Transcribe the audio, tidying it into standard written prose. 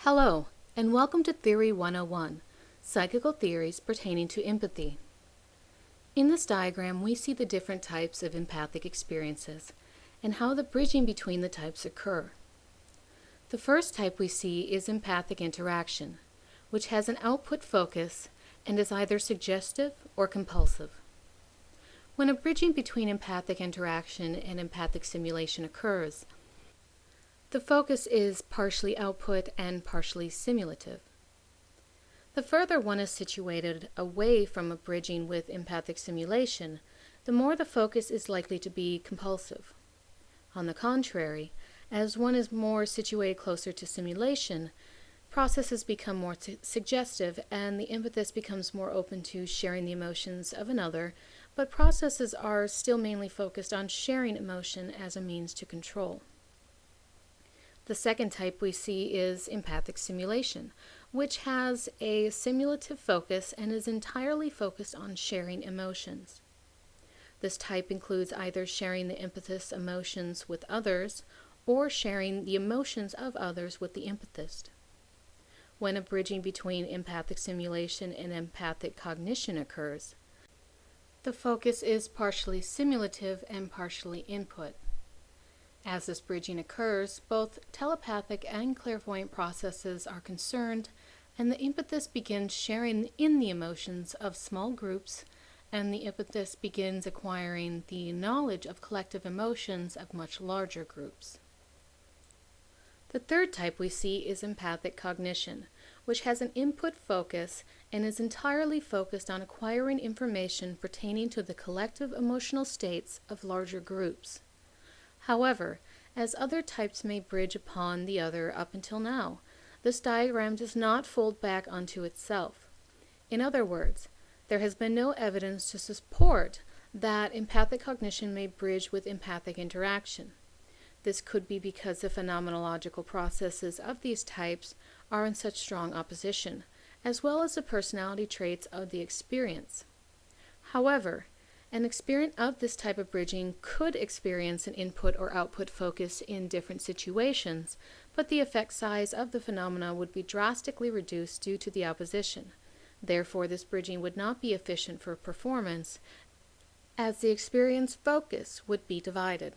Hello, and welcome to Theory 101, Psychical Theories Pertaining to Empathy. In this diagram, we see the different types of empathic experiences and how the bridging between the types occur. The first type we see is empathic interaction, which has an output focus and is either suggestive or compulsive. When a bridging between empathic interaction and empathic simulation occurs, the focus is partially output and partially simulative. The further one is situated away from a bridging with empathic simulation, the more the focus is likely to be compulsive. On the contrary, as one is more situated closer to simulation, processes become more suggestive and the empathist becomes more open to sharing the emotions of another, but processes are still mainly focused on sharing emotion as a means to control. The second type we see is empathic simulation, which has a simulative focus and is entirely focused on sharing emotions. This type includes either sharing the empathist's emotions with others or sharing the emotions of others with the empathist. When a bridging between empathic simulation and empathic cognition occurs, the focus is partially simulative and partially input. As this bridging occurs, both telepathic and clairvoyant processes are concerned, and the empathist begins sharing in the emotions of small groups, and the empathist begins acquiring the knowledge of collective emotions of much larger groups. The third type we see is empathic cognition, which has an input focus and is entirely focused on acquiring information pertaining to the collective emotional states of larger groups. However, as other types may bridge upon the other up until now, this diagram does not fold back onto itself. In other words, there has been no evidence to support that empathic cognition may bridge with empathic interaction. This could be because the phenomenological processes of these types are in such strong opposition, as well as the personality traits of the experience. However, an experience of this type of bridging could experience an input or output focus in different situations, but the effect size of the phenomena would be drastically reduced due to the opposition. Therefore, this bridging would not be efficient for performance, as the experience focus would be divided.